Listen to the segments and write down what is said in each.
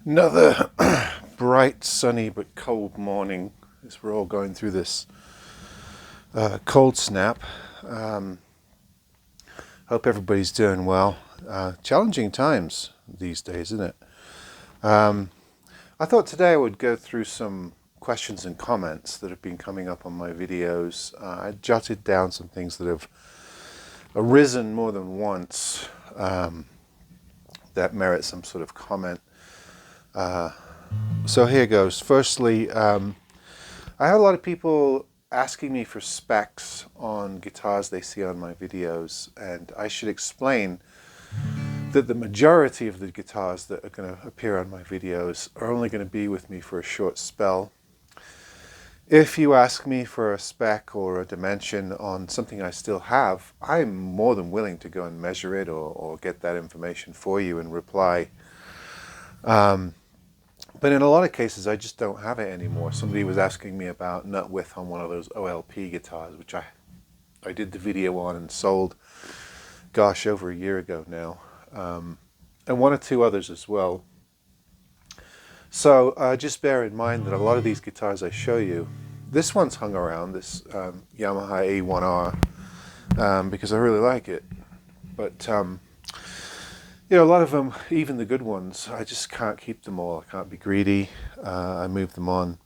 Another bright, sunny, but cold morning as we're all going through this cold snap. Um, Hope everybody's doing well. Challenging times these days, isn't it? Um, I thought today I would go through some questions and comments that have been coming up on my videos. I jotted down some things that have arisen more than once that merit some sort of comment. So here goes. Firstly, I have a lot of people asking me for specs on guitars they see on my videos, and I should explain that the majority of the guitars that are going to appear on my videos are only going to be with me for a short spell. If you ask me for a spec or a dimension on something I still have, I'm more than willing to go and measure it or get that information for you and reply. But in a lot of cases, I just don't have it anymore. Somebody was asking me about nut width on one of those OLP guitars, which I did the video on and sold, gosh, over a year ago now. And one or two others as well. So just bear in mind that a lot of these guitars I show you, this one's hung around, this Yamaha A1R, because I really like it. But a lot of them, even the good ones, I just can't keep them all. I can't be greedy. I move them on.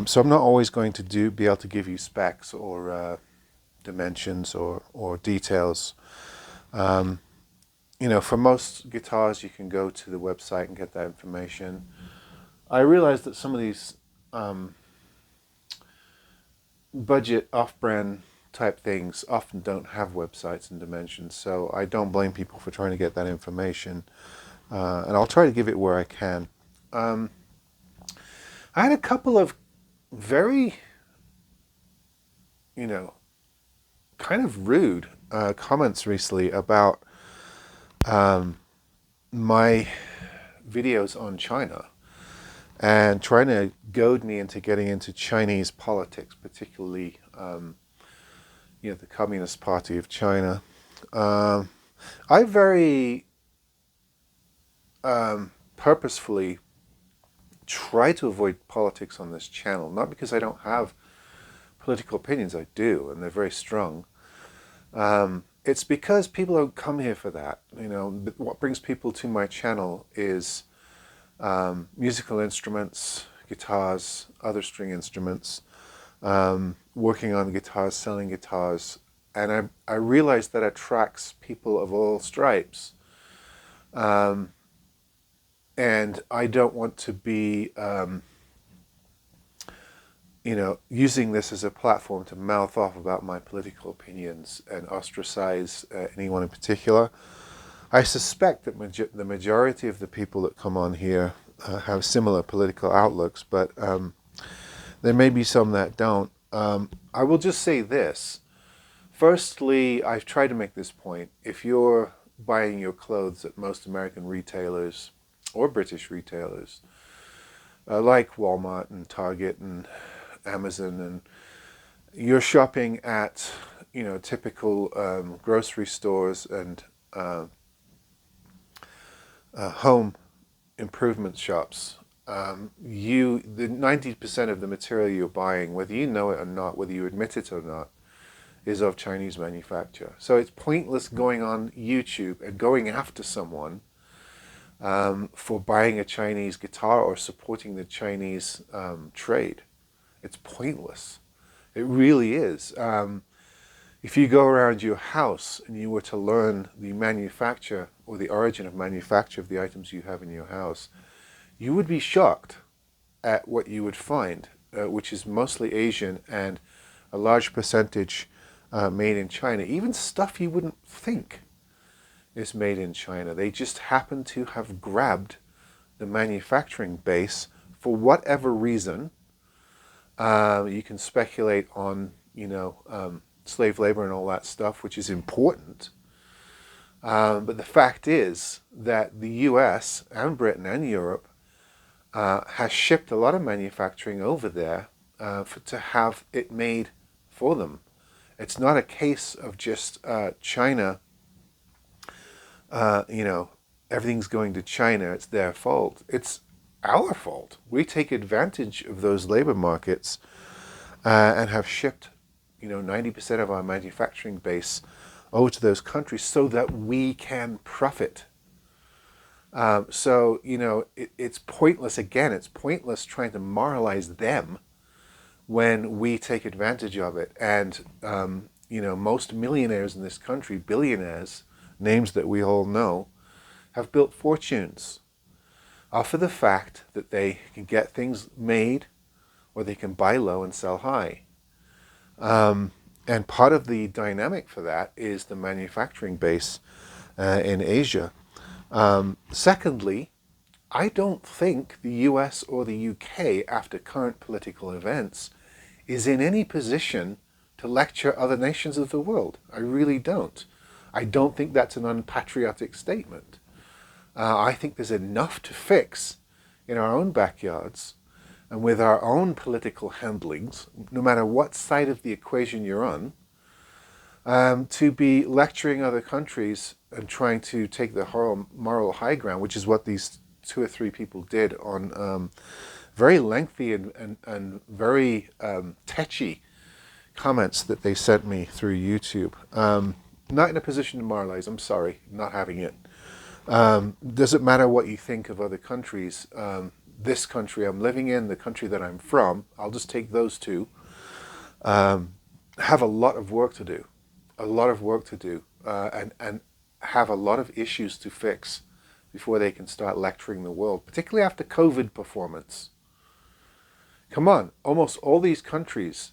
So I'm not always going to be able to give you specs or dimensions or details. For most guitars, you can go to the website and get that information. I realize that some of these budget off-brand type things often don't have websites and dimensions, so I don't blame people for trying to get that information, and I'll try to give it where I can. I had a couple of very, kind of rude comments recently about my videos on China and trying to goad me into getting into Chinese politics, particularly the Communist Party of China. I very purposefully try to avoid politics on this channel, not because I don't have political opinions. I do, and they're very strong. It's because people don't come here for that. What brings people to my channel is musical instruments, guitars, other string instruments, working on guitars, selling guitars, and I realize that attracts people of all stripes. And I don't want to be, using this as a platform to mouth off about my political opinions and ostracize anyone in particular. I suspect that the majority of the people that come on here have similar political outlooks, but there may be some that don't. I will just say this. Firstly, I've tried to make this point. If you're buying your clothes at most American retailers or British retailers, like Walmart and Target and Amazon, and you're shopping at, typical grocery stores and home improvement shops, the 90% of the material you're buying, whether you know it or not, whether you admit it or not, is of Chinese manufacture. So it's pointless going on YouTube and going after someone for buying a Chinese guitar or supporting the Chinese trade. It's pointless. It really is. If you go around your house and you were to learn the manufacture or the origin of manufacture of the items you have in your house, you would be shocked at what you would find, which is mostly Asian and a large percentage made in China. Even stuff you wouldn't think is made in China. They just happen to have grabbed the manufacturing base for whatever reason. You can speculate on, slave labor and all that stuff, which is important. But the fact is that the US and Britain and Europe has shipped a lot of manufacturing over there to have it made for them. It's not a case of just China, everything's going to China, it's their fault. It's our fault. We take advantage of those labor markets and have shipped, 90% of our manufacturing base over to those countries so that we can profit. It's pointless, again, it's pointless trying to moralize them when we take advantage of it. And, most millionaires in this country, billionaires, names that we all know, have built fortunes off of the fact that they can get things made or they can buy low and sell high. And part of the dynamic for that is the manufacturing base in Asia. Secondly, I don't think the US or the UK, after current political events, is in any position to lecture other nations of the world. I really don't. I don't think that's an unpatriotic statement. I think there's enough to fix in our own backyards and with our own political handlings, no matter what side of the equation you're on, to be lecturing other countries and trying to take the moral high ground, which is what these 2 or 3 people did on very lengthy and very tetchy comments that they sent me through YouTube. Not in a position to moralize, I'm sorry, not having it. Doesn't matter what you think of other countries. This country I'm living in, the country that I'm from, I'll just take those two, have a lot of work to do. And have a lot of issues to fix before they can start lecturing the world, particularly after COVID performance. Come on, almost all these countries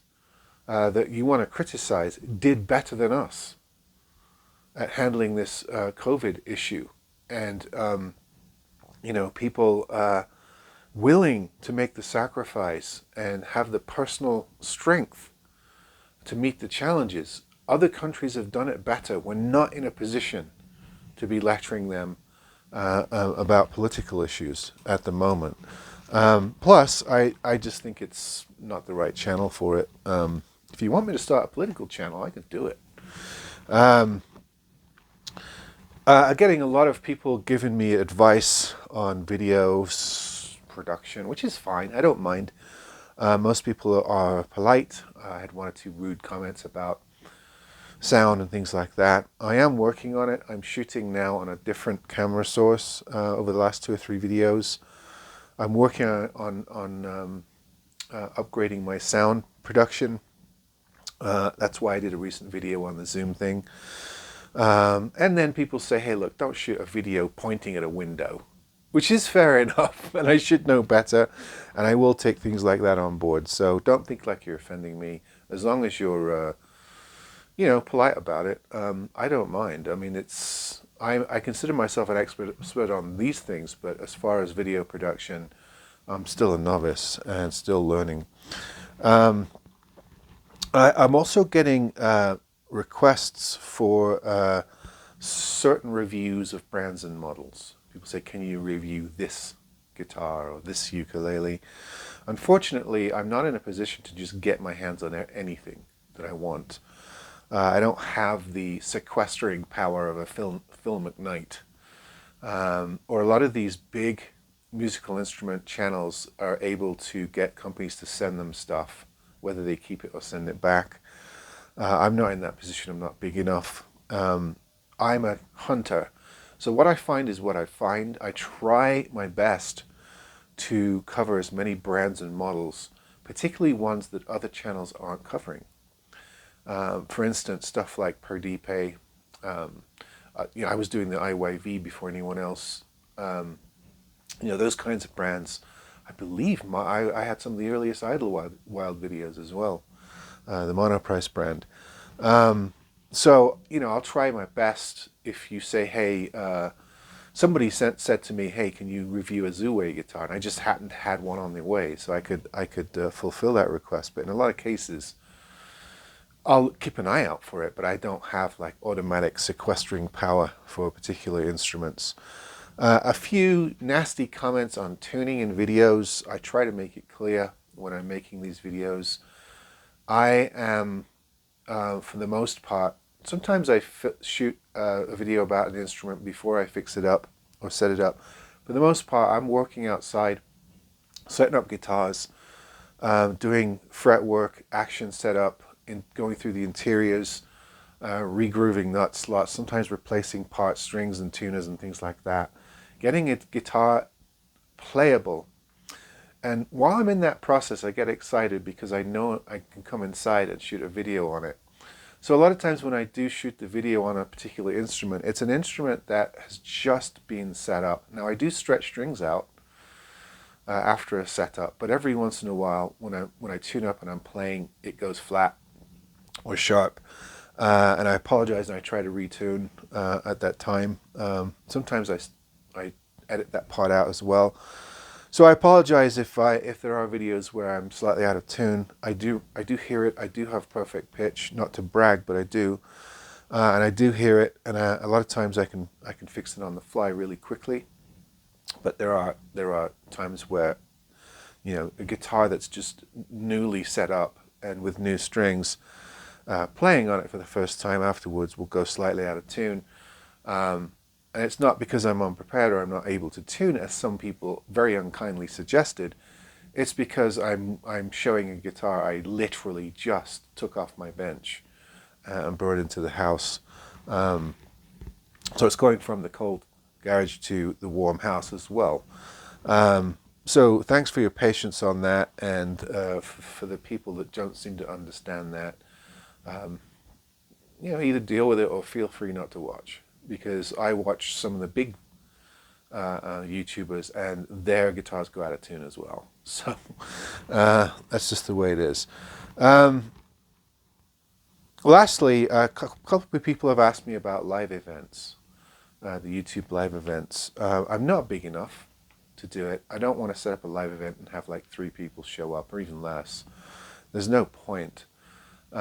that you want to criticize did better than us at handling this COVID issue. And, people willing to make the sacrifice and have the personal strength to meet the challenges. Other countries have done it better. We're not in a position to be lecturing them about political issues at the moment. Plus, I just think it's not the right channel for it. If you want me to start a political channel, I could do it. Getting a lot of people giving me advice on videos production, which is fine. I don't mind. Most people are polite. I had 1 or 2 rude comments about sound and things like that. I am working on it. I'm shooting now on a different camera source over the last 2 or 3 videos. I'm working on upgrading my sound production. That's why I did a recent video on the Zoom thing. And then people say, hey, look, don't shoot a video pointing at a window, which is fair enough, and I should know better, and I will take things like that on board. So don't think like you're offending me. As long as you're, polite about it, I don't mind. I mean, I consider myself an expert on these things, but as far as video production, I'm still a novice and still learning. I'm also getting requests for certain reviews of brands and models. People say, can you review this guitar or this ukulele? Unfortunately, I'm not in a position to just get my hands on anything that I want. I don't have the sequestering power of a Phil McKnight. Or a lot of these big musical instrument channels are able to get companies to send them stuff, whether they keep it or send it back. I'm not in that position. I'm not big enough. I'm a hunter. So what I find is what I find. I try my best to cover as many brands and models, particularly ones that other channels aren't covering. For instance, stuff like Perdipe. I was doing the IYV before anyone else. Those kinds of brands. I believe I had some of the earliest Idlewild videos as well. The Monoprice brand. I'll try my best. If you say, hey, somebody said to me, hey, can you review a Zouwei guitar? And I just hadn't had one on the way, so I could fulfill that request. But in a lot of cases, I'll keep an eye out for it, but I don't have like automatic sequestering power for particular instruments. A few nasty comments on tuning in videos. I try to make it clear when I'm making these videos. I am, for the most part, sometimes I shoot a video about an instrument before I fix it up or set it up. For the most part, I'm working outside, setting up guitars, doing fret work, action setup, going through the interiors, regrooving nut slots, sometimes replacing parts, strings and tuners and things like that. Getting a guitar playable. And while I'm in that process, I get excited because I know I can come inside and shoot a video on it. So a lot of times when I do shoot the video on a particular instrument, it's an instrument that has just been set up. Now I do stretch strings out after a setup, but every once in a while when I tune up and I'm playing, it goes flat or sharp. And I apologize and I try to retune at that time. Sometimes I edit that part out as well. So I apologize if there are videos where I'm slightly out of tune. I do hear it. I do have perfect pitch, not to brag, but I do, and I do hear it. And a lot of times I can fix it on the fly really quickly. But there are times where, you know, a guitar that's just newly set up and with new strings, playing on it for the first time afterwards will go slightly out of tune. And it's not because I'm unprepared or I'm not able to tune, as some people very unkindly suggested. It's because I'm showing a guitar I literally just took off my bench and brought into the house. So it's going from the cold garage to the warm house as well. So thanks for your patience on that, and for the people that don't seem to understand that, you know, either deal with it or feel free not to watch. Because I watch some of the big YouTubers and their guitars go out of tune as well. So that's just the way it is. Lastly, a couple of people have asked me about live events, the YouTube live events. I'm not big enough to do it. I don't want to set up a live event and have like 3 people show up or even less. There's no point. So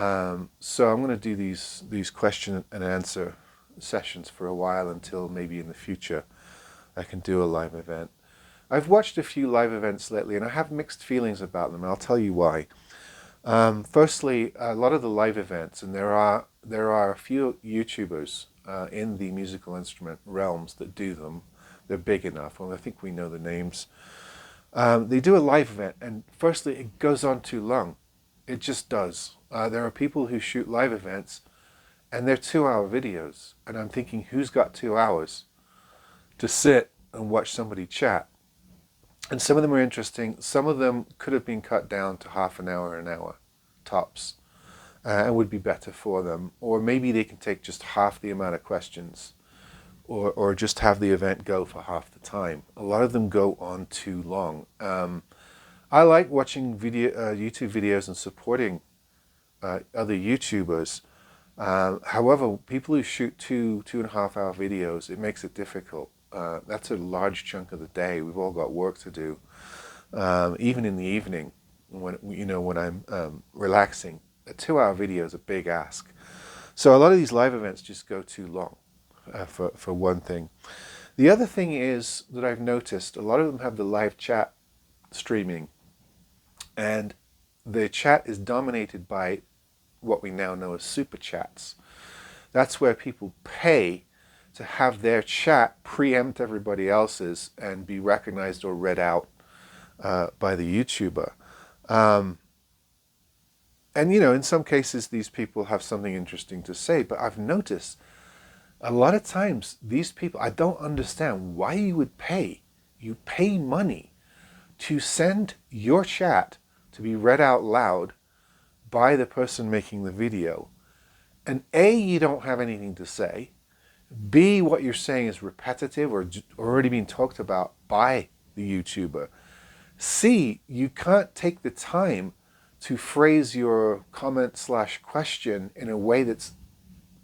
I'm going to do these question and answer sessions for a while until maybe in the future I can do a live event. I've watched a few live events lately and I have mixed feelings about them, and I'll tell you why. Firstly, a lot of the live events, and there are a few YouTubers in the musical instrument realms that do them. They're big enough, well I think we know the names. They do a live event, and firstly it goes on too long. It just does. There are people who shoot live events and they're 2-hour videos, and I'm thinking, who's got 2 hours to sit and watch somebody chat? And some of them are interesting. Some of them could have been cut down to half an hour tops, and would be better for them. Or maybe they can take just half the amount of questions, or just have the event go for half the time. A lot of them go on too long. I like watching YouTube videos and supporting other YouTubers. However, people who shoot 2.5 hour videos, it makes it difficult. That's a large chunk of the day. We've all got work to do. Even in the evening, when I'm relaxing, a 2-hour video is a big ask. So a lot of these live events just go too long, for one thing. The other thing is that I've noticed a lot of them have the live chat streaming, and the chat is dominated by what we now know as super chats. That's where people pay to have their chat preempt everybody else's and be recognized or read out by the YouTuber. And you know, in some cases these people have something interesting to say, but I've noticed a lot of times these people, I don't understand why you would pay. You pay money to send your chat to be read out loud by the person making the video. And A, you don't have anything to say. B, what you're saying is repetitive or already being talked about by the YouTuber. C, you can't take the time to phrase your comment/question in a way that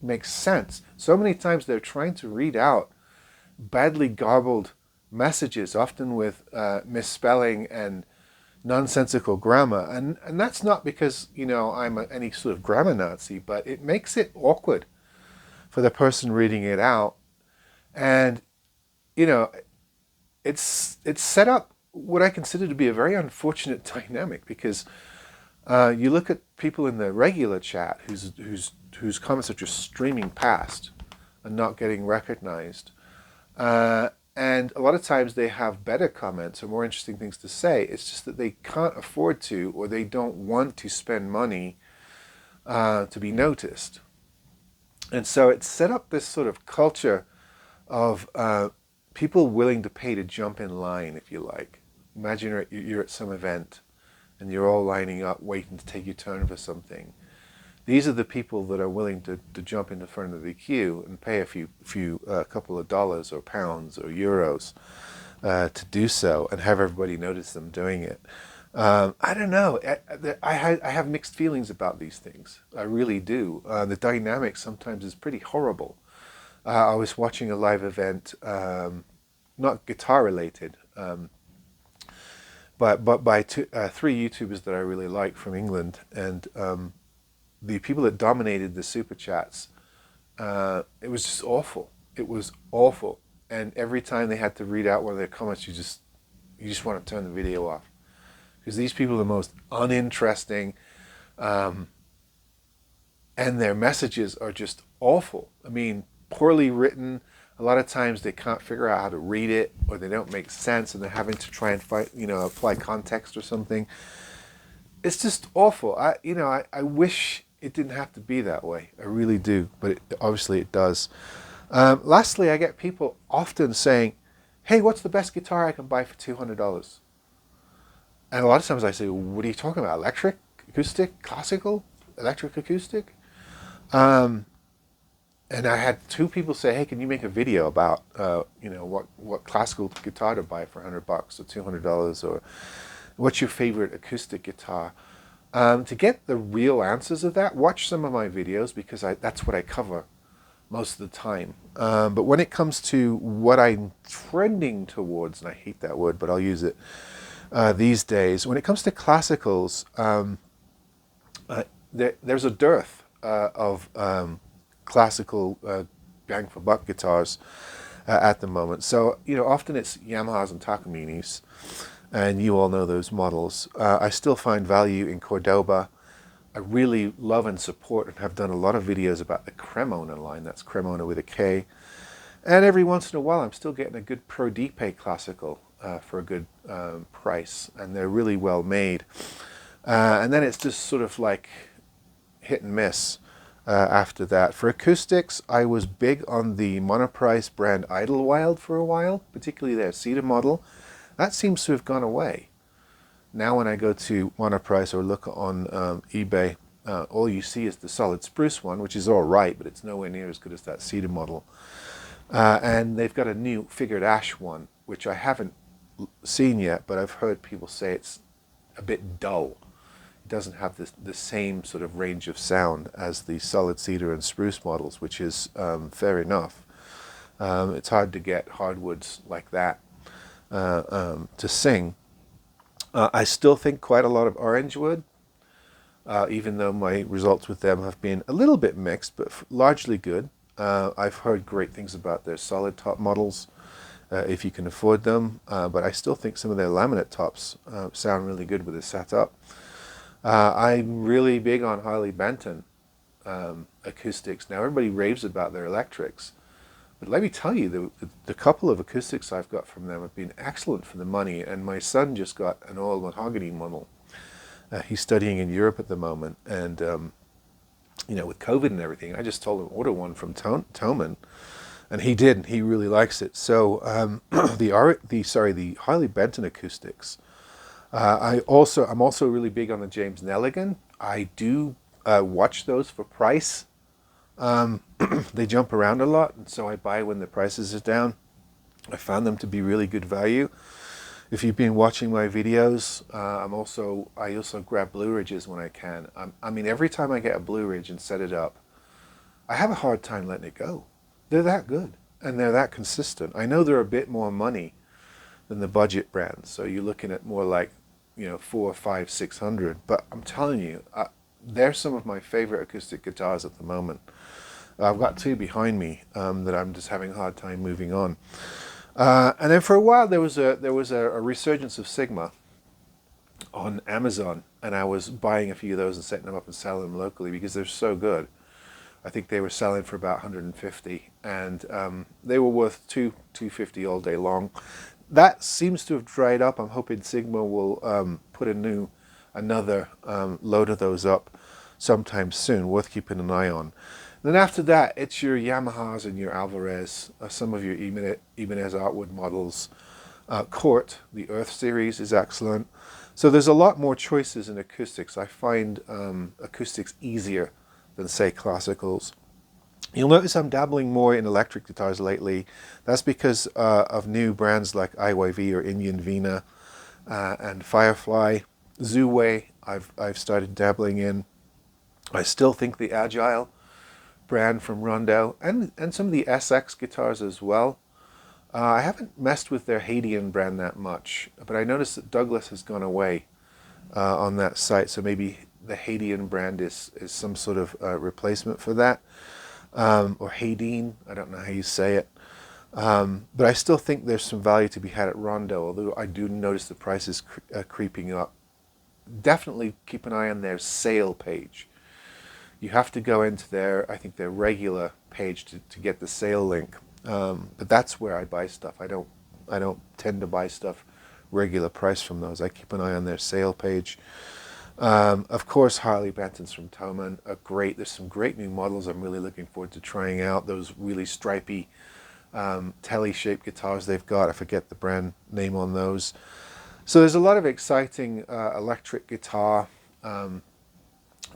makes sense. So many times they're trying to read out badly garbled messages, often with misspelling and nonsensical grammar, and that's not because, you know, I'm any sort of grammar Nazi, but it makes it awkward for the person reading it out. And you know, it's set up what I consider to be a very unfortunate dynamic, because you look at people in the regular chat whose comments are just streaming past and not getting recognized, And a lot of times they have better comments or more interesting things to say. It's just that they can't afford to, or they don't want to spend money to be noticed. And so it's set up this sort of culture of people willing to pay to jump in line, if you like. Imagine you're at some event and you're all lining up waiting to take your turn for something. These are the people that are willing to jump in the front of the queue and pay a couple of dollars or pounds or euros to do so and have everybody notice them doing it. I don't know. I have mixed feelings about these things. I really do. The dynamic sometimes is pretty horrible. I was watching a live event, not guitar related, but by three YouTubers that I really like from England, and the people that dominated the super chats, it was just awful. It was awful, and every time they had to read out one of their comments, you just want to turn the video off, because these people are the most uninteresting, and their messages are just awful. I mean, poorly written. A lot of times they can't figure out how to read it, or they don't make sense, and they're having to try and apply context or something. It's just awful. I wish it didn't have to be that way. I really do, but obviously it does. Lastly, I get people often saying, "Hey, what's the best guitar I can buy for $200?" And a lot of times I say, "What are you talking about? Electric, acoustic, classical, electric, acoustic?" And I had two people say, "Hey, can you make a video about what classical guitar to buy for $100 or $200, or what's your favorite acoustic guitar?" To get the real answers of that, watch some of my videos, because that's what I cover most of the time. But when it comes to what I'm trending towards, and I hate that word, but I'll use it these days, when it comes to classicals, there's a dearth of classical bang for buck guitars at the moment. So often it's Yamahas and Takaminis, and you all know those models. I still find value in Cordoba. I really love and support and have done a lot of videos about the Cremona line. That's Cremona with a K. And every once in a while I'm still getting a good Pro Dipe classical for a good price, and they're really well made. And then it's just sort of like hit and miss. After that, for acoustics, I was big on the Monoprice brand Idlewild for a while, particularly their cedar model. That seems to have gone away. Now when I go to Monoprice or look on eBay, all you see is the solid spruce one, which is all right, but it's nowhere near as good as that cedar model. And they've got a new figured ash one, which I haven't seen yet, but I've heard people say it's a bit dull. It doesn't have the same sort of range of sound as the solid cedar and spruce models, which is fair enough. It's hard to get hardwoods like that to sing. I still think quite a lot of orange wood, even though my results with them have been a little bit mixed, but largely good. I've heard great things about their solid top models, if you can afford them, but I still think some of their laminate tops sound really good with the setup. I'm really big on Harley Benton acoustics. Now everybody raves about their electrics, but let me tell you, the couple of acoustics I've got from them have been excellent for the money. And my son just got an all mahogany model. He's studying in Europe at the moment, and with COVID and everything, I just told him order one from Thomann, and he did, and he really likes it. So the Harley Benton acoustics. I'm also really big on the James Nelligan. I do watch those for price. They jump around a lot, and so I buy when the prices are down. I found them to be really good value. If you've been watching my videos, I also grab Blue Ridges when I can. Every time I get a Blue Ridge and set it up, I have a hard time letting it go. They're that good, and they're that consistent. I know they're a bit more money than the budget brands, so you're looking at more like, $400, $500, $600. But I'm telling you, they're some of my favorite acoustic guitars at the moment. I've got two behind me that I'm just having a hard time moving on. And then for a while there was a resurgence of Sigma on Amazon, and I was buying a few of those and setting them up and selling them locally because they're so good. I think they were selling for about 150, and they were worth 250 all day long. That seems to have dried up. I'm hoping Sigma will put another load of those up sometime soon. Worth keeping an eye on. Then after that, it's your Yamahas and your Alvarez, some of your Ibanez Artwood models. Court, the Earth series, is excellent. So there's a lot more choices in acoustics. I find acoustics easier than, say, classicals. You'll notice I'm dabbling more in electric guitars lately. That's because of new brands like IYV or Indian Vina and Firefly. Zuway, I've started dabbling in. I still think the Agile brand from Rondo and some of the SX guitars as well. I haven't messed with their Hadean brand that much, but I noticed that Douglas has gone away on that site, so maybe the Hadean brand is some sort of replacement for that, or Hadean, I don't know how you say it. But I still think there's some value to be had at Rondo, although I do notice the prices creeping up. Definitely keep an eye on their sale page. You have to go into I think their regular page to get the sale link. But that's where I buy stuff. I don't tend to buy stuff regular price from those. I keep an eye on their sale page. Of course, Harley Benton's from Thomann are great. There's some great new models I'm really looking forward to trying out. Those really stripy telly-shaped guitars they've got. I forget the brand name on those. So there's a lot of exciting electric guitar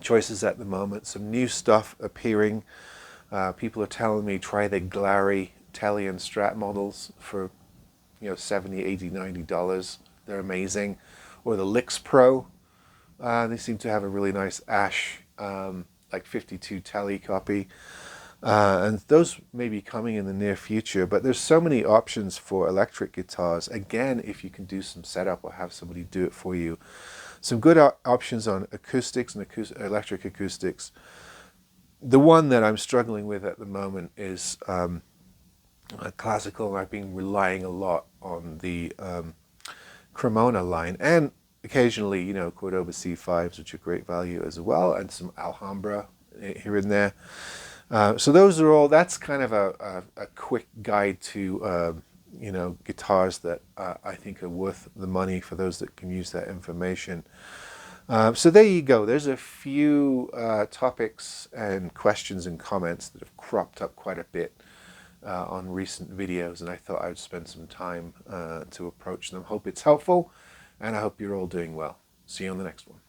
choices at the moment. Some new stuff appearing. People are telling me try the Glary Telly and Strat models for $70, $80, $90. They're amazing. Or the Licks Pro. They seem to have a really nice Ash like 52 Telly copy. And those may be coming in the near future, but there's so many options for electric guitars. Again, if you can do some setup or have somebody do it for you. Some good options on acoustics and electric acoustics. The one that I'm struggling with at the moment is classical. I've been relying a lot on the Cremona line, and occasionally, Cordoba C5s, which are great value as well, and some Alhambra here and there. So those are all, that's kind of a quick guide to, guitars that I think are worth the money for those that can use that information. So there you go. There's a few topics and questions and comments that have cropped up quite a bit on recent videos, and I thought I'd spend some time to approach them. Hope it's helpful, and I hope you're all doing well. See you on the next one.